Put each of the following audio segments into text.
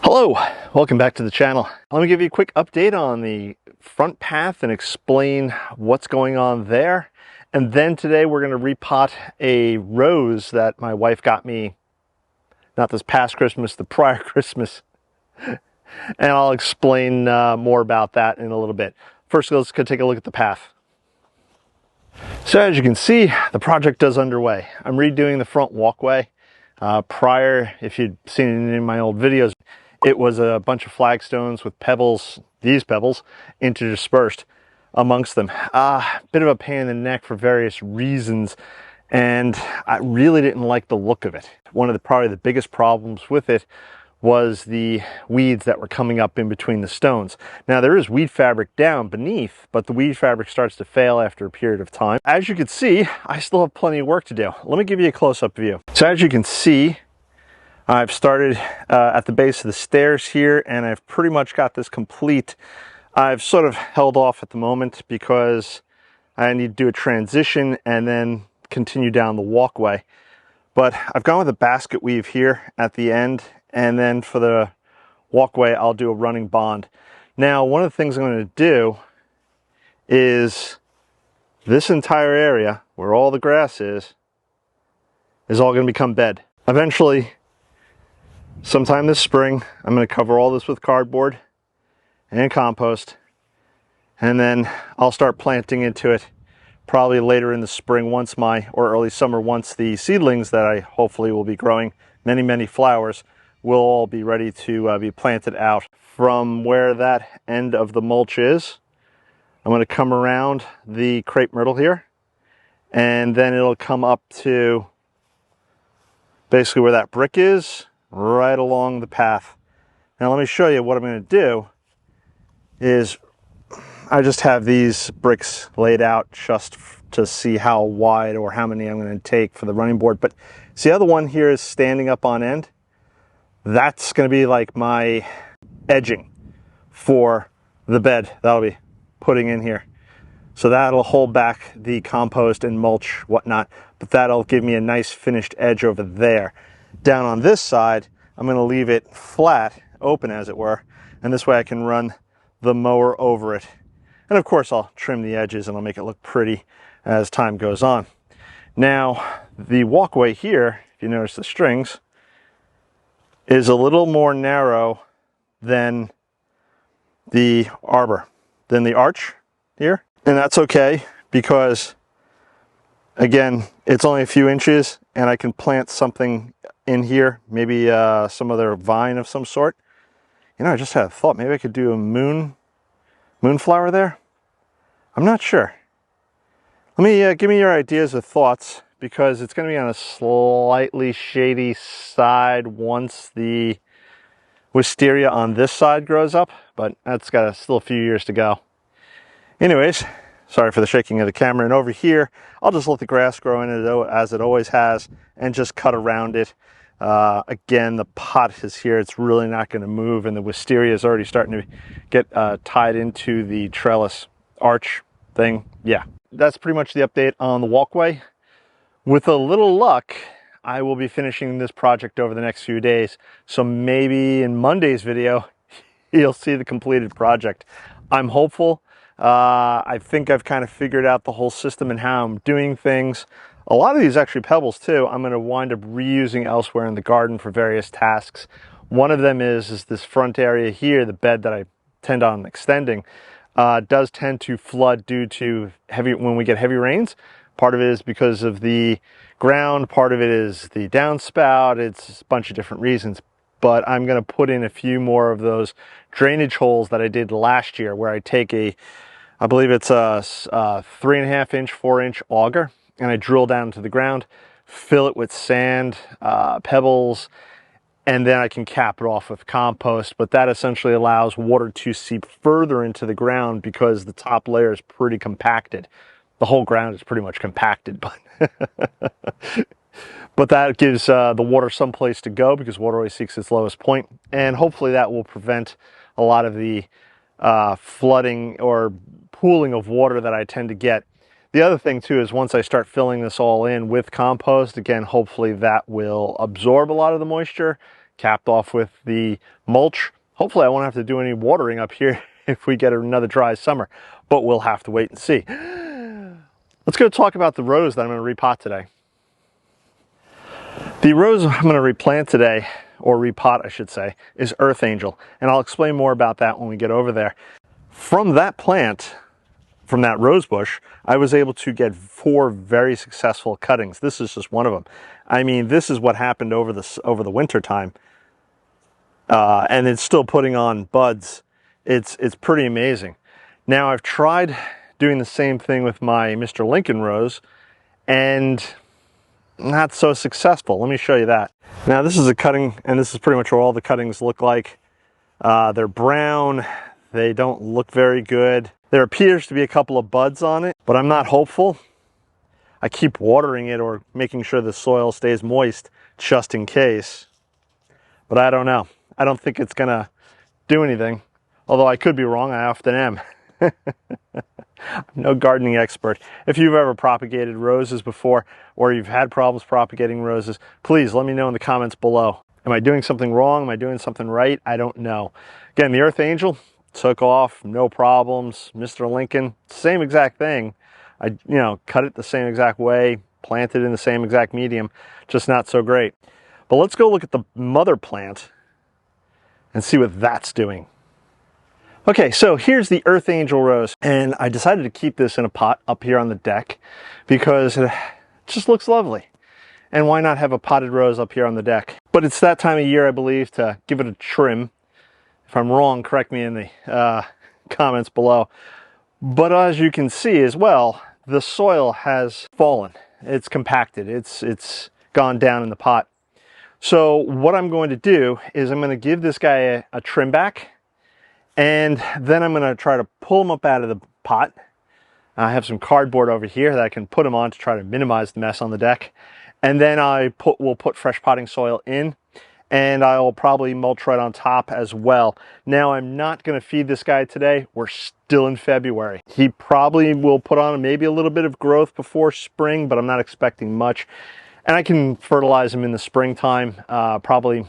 Hello, welcome back to the channel. Let me give you a quick update on the front path and explain what's going on there. And then today we're going to repot a rose that my wife got me, not this past Christmas, the prior Christmas. And I'll explain more about that in a little bit. First, let's go take a look at the path. So as you can see, the project is underway. I'm redoing the front walkway. Prior, if you'd seen it in any of my old videos, it was a bunch of flagstones with pebbles, these pebbles, interdispersed amongst them. Bit of a pain in the neck for various reasons, and I really didn't like the look of it. One of probably the biggest problems with it was the weeds that were coming up in between the stones. Now there is weed fabric down beneath, but the weed fabric starts to fail after a period of time. As you can see, I still have plenty of work to do. Let me give you a close-up view. So as you can see, I've started at the base of the stairs here, and I've pretty much got this complete. I've sort of held off at the moment because I need to do a transition and then continue down the walkway. But I've gone with a basket weave here at the end, and then for the walkway, I'll do a running bond. Now, one of the things I'm going to do is this entire area where all the grass is all going to become bed. Eventually, sometime this spring, I'm going to cover all this with cardboard and compost, and then I'll start planting into it probably later in the spring or early summer, once the seedlings that I hopefully will be growing, many flowers, will all be ready to be planted out. From where that end of the mulch is, I'm going to come around the crepe myrtle here, and then it'll come up to basically where that brick is, right along the path. Now let me show you what I'm going to do. Is I just have these bricks laid out just to see how wide or how many I'm going to take for the running board. But see how the one here is standing up on end? That's going to be like my edging for the bed that I'll be putting in here. So that'll hold back the compost and mulch, whatnot, but that'll give me a nice finished edge over there. Down on this side, I'm going to leave it flat, open as it were, and this way I can run the mower over it. And of course I'll trim the edges and I'll make it look pretty as time goes on. Now, the walkway here, if you notice the strings, is a little more narrow than the arbor, than the arch here. And that's okay, because again, it's only a few inches and I can plant something in here, maybe some other vine of some sort. You know, I just had a thought, maybe I could do a moonflower there. I'm not sure. Let me give me your ideas or thoughts, because it's going to be on a slightly shady side once the wisteria on this side grows up, but that's got still a few years to go. Anyways, sorry for the shaking of the camera. And over here, I'll just let the grass grow in it as it always has and just cut around it. Again, the pot is here. It's really not going to move, and the wisteria is already starting to get tied into the trellis arch thing. Yeah, that's pretty much the update on the walkway. With a little luck, I will be finishing this project over the next few days. So maybe in Monday's video, you'll see the completed project. I'm hopeful. I think I've kind of figured out the whole system and how I'm doing things. A lot of these actually pebbles too, I'm going to wind up reusing elsewhere in the garden for various tasks. One of them is this front area here, the bed that I tend on extending, does tend to flood due to when we get heavy rains. Part of it is because of the ground, part of it is the downspout. It's a bunch of different reasons. But I'm going to put in a few more of those drainage holes that I did last year, where I take I believe it's a 3.5 inch, 4 inch auger, and I drill down into the ground, fill it with sand, pebbles, and then I can cap it off with compost. But that essentially allows water to seep further into the ground because the top layer is pretty compacted. The whole ground is pretty much compacted, but that gives the water some place to go, because water always seeks its lowest point, and hopefully that will prevent a lot of the flooding or pooling of water that I tend to get. The other thing too is once I start filling this all in with compost, again, hopefully that will absorb a lot of the moisture, capped off with the mulch. Hopefully I won't have to do any watering up here if we get another dry summer, but we'll have to wait and see. Let's go talk about the rose that I'm going to repot today. The rose I'm going to replant today, or repot I should say, is Earth Angel, and I'll explain more about that when we get over there. From that plant, from that rose bush, I was able to get 4 very successful cuttings. This is just one of them. I mean, this is what happened over the winter time, and it's still putting on buds. It's pretty amazing. Now I've tried doing the same thing with my Mr. Lincoln rose, and not so successful. Let me show you that. Now this is a cutting, and this is pretty much what all the cuttings look like. They're brown. They don't look very good. There appears to be a couple of buds on it, but I'm not hopeful. I keep watering it or making sure the soil stays moist just in case. But I don't know. I don't think it's gonna do anything. Although I could be wrong, I often am. I'm no gardening expert. If you've ever propagated roses before, or you've had problems propagating roses, please let me know in the comments below. Am I doing something wrong? Am I doing something right? I don't know. Again, the Earth Angel took off, no problems. Mr. Lincoln, same exact thing. I, cut it the same exact way, planted in the same exact medium, just not so great. But let's go look at the mother plant and see what that's doing. Okay, so here's the Earth Angel rose, and I decided to keep this in a pot up here on the deck because it just looks lovely. And why not have a potted rose up here on the deck? But it's that time of year, I believe, to give it a trim. If I'm wrong, correct me in the comments below. But as you can see as well, the soil has fallen. It's compacted. It's gone down in the pot. So what I'm going to do is I'm going to give this guy a trim back, and then I'm going to try to pull him up out of the pot. I have some cardboard over here that I can put him on to try to minimize the mess on the deck. And then we'll put fresh potting soil in, and I'll probably mulch right on top as well. Now, I'm not going to feed this guy today. We're still in February. He probably will put on maybe a little bit of growth before spring, but I'm not expecting much. And I can fertilize him in the springtime, probably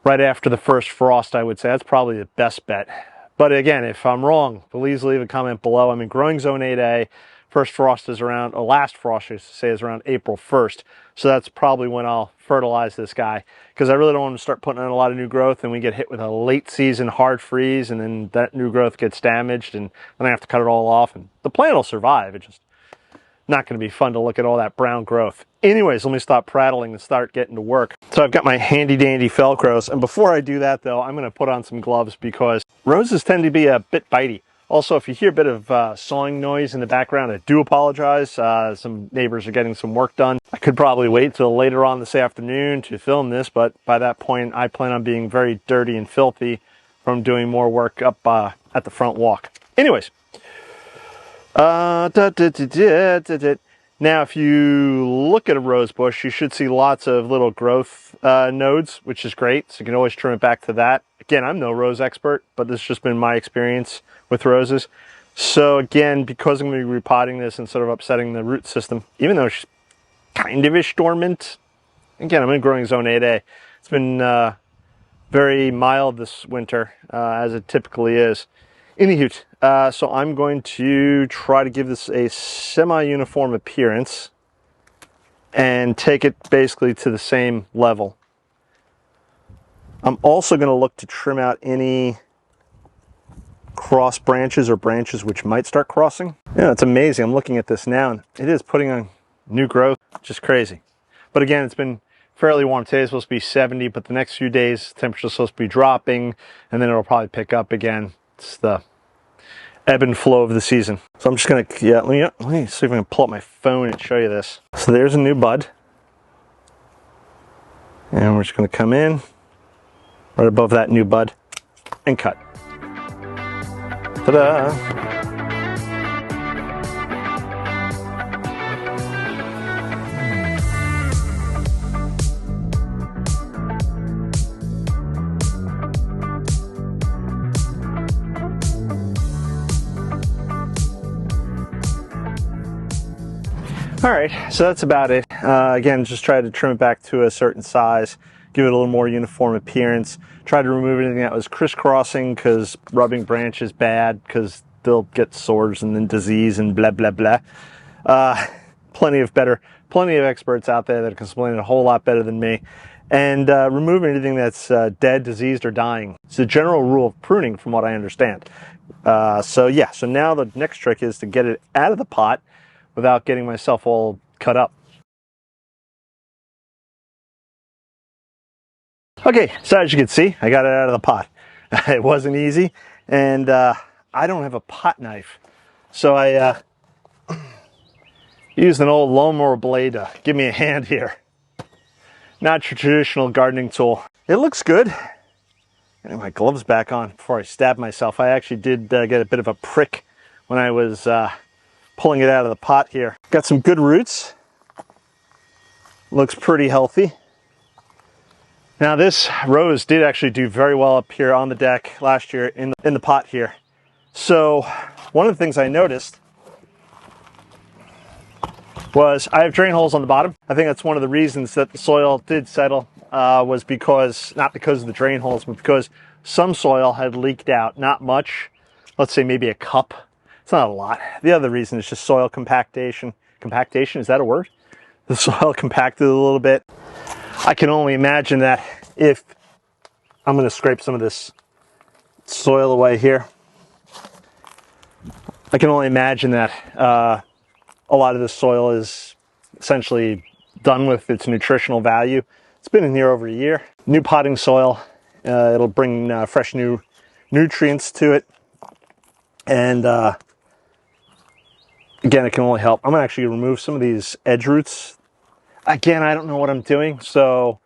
right after the first frost, I would say. That's probably the best bet. But again, if I'm wrong, please leave a comment below. I'm in growing zone 8A. First frost is around, or last frost, I should say, is around April 1st. So that's probably when I'll fertilize this guy, because I really don't want to start putting on a lot of new growth and we get hit with a late season hard freeze, and then that new growth gets damaged, and then I have to cut it all off. And the plant will survive. It's just not going to be fun to look at all that brown growth. Anyways, let me stop prattling and start getting to work. So I've got my handy dandy Velcros, and before I do that though, I'm going to put on some gloves because roses tend to be a bit bitey. Also, if you hear a bit of sawing noise in the background, I do apologize. Some neighbors are getting some work done. I could probably wait till later on this afternoon to film this, but by that point, I plan on being very dirty and filthy from doing more work up at the front walk. Anyways, now if you look at a rose bush, you should see lots of little growth nodes, which is great. So you can always trim it back to that. Again, I'm no rose expert, but this has just been my experience with roses. So again, because I'm going to be repotting this and sort of upsetting the root system, even though she's kind of ish dormant, again, I'm in growing zone 8A. It's been very mild this winter, as it typically is. Anywho, so I'm going to try to give this a semi-uniform appearance and take it basically to the same level. I'm also going to look to trim out any cross branches or branches which might start crossing. Yeah, it's amazing. I'm looking at this now, and it is putting on new growth, just crazy. But again, it's been fairly warm. Today is supposed to be 70, but the next few days, temperature's supposed to be dropping, and then it'll probably pick up again. It's the ebb and flow of the season. So I'm just going to, let me see if I can pull up my phone and show you this. So there's a new bud. And we're just going to come in right above that new bud and cut. Ta-da! All right, so that's about it. Again, just try to trim it back to a certain size. give it a little more uniform appearance. Tried to remove anything that was crisscrossing because rubbing branch is bad because they'll get sores and then disease and blah, blah, blah. Plenty of experts out there that can explain it a whole lot better than me. And remove anything that's dead, diseased, or dying. It's the general rule of pruning from what I understand. So now the next trick is to get it out of the pot without getting myself all cut up. Okay, so as you can see, I got it out of the pot. It wasn't easy, and I don't have a pot knife. So I used an old lawnmower blade to give me a hand here. Not your traditional gardening tool. It looks good. Getting my gloves back on before I stab myself. I actually did get a bit of a prick when I was pulling it out of the pot here. Got some good roots. Looks pretty healthy. Now this rose did actually do very well up here on the deck last year in the pot here. So one of the things I noticed was I have drain holes on the bottom. I think that's one of the reasons that the soil did settle was because, not because of the drain holes, but because some soil had leaked out. Not much, let's say maybe a cup. It's not a lot. The other reason is just soil compactation. Compactation, is that a word? The soil compacted a little bit. I can only imagine that if I'm going to scrape some of this soil away here. I can only imagine that a lot of this soil is essentially done with its nutritional value. It's been in here over a year. New potting soil, it'll bring fresh new nutrients to it. And again, it can only help. I'm actually going to remove some of these edge roots. Again, I don't know what I'm doing, so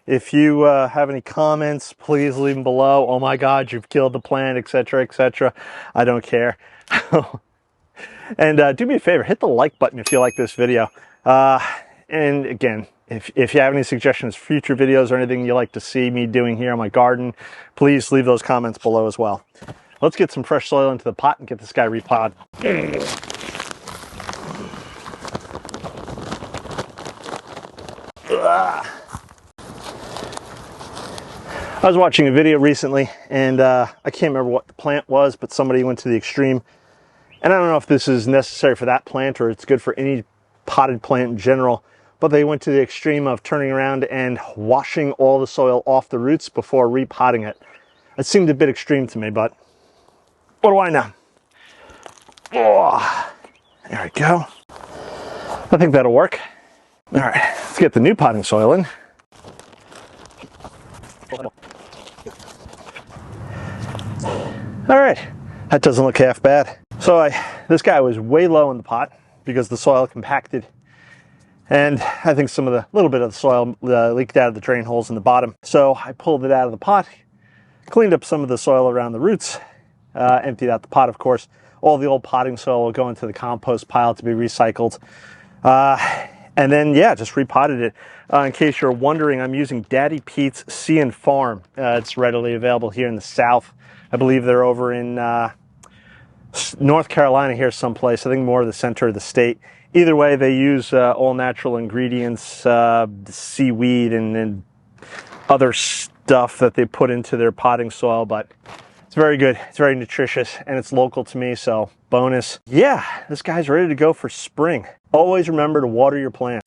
if you have any comments, please leave them below. Oh my God, you've killed the plant, etc., etc. I don't care. And do me a favor, hit the like button if you like this video. And again, if you have any suggestions for future videos or anything you'd like to see me doing here on my garden, please leave those comments below as well. Let's get some fresh soil into the pot and get this guy repotted. I was watching a video recently, and I can't remember what the plant was, but somebody went to the extreme. And I don't know if this is necessary for that plant or it's good for any potted plant in general, but they went to the extreme of turning around and washing all the soil off the roots before repotting it. It seemed a bit extreme to me, but what do I know? Oh, there we go. I think that'll work. All right, let's get the new potting soil in. All right, that doesn't look half bad. So this guy was way low in the pot because the soil compacted, and I think little bit of the soil leaked out of the drain holes in the bottom. So I pulled it out of the pot, cleaned up some of the soil around the roots, emptied out the pot, of course. All the old potting soil will go into the compost pile to be recycled. And then, yeah, just repotted it. In case you're wondering, I'm using Daddy Pete's Sea and Farm. It's readily available here in the South. I believe they're over in North Carolina here someplace. I think more of the center of the state. Either way, they use all natural ingredients, seaweed and other stuff that they put into their potting soil. But it's very good. It's very nutritious, and it's local to me, so bonus. Yeah, this guy's ready to go for spring. Always remember to water your plant.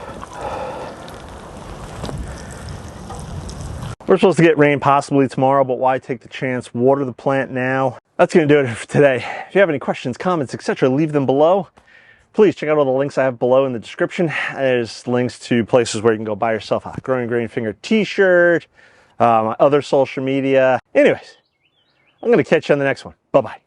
We're supposed to get rain possibly tomorrow, but why take the chance? Water the plant now. That's going to do it for today. If you have any questions, comments, etc., leave them below. Please check out all the links I have below in the description. There's links to places where you can go buy yourself a Growing Green Finger t-shirt, my other social media. Anyways, I'm going to catch you on the next one. Bye-bye.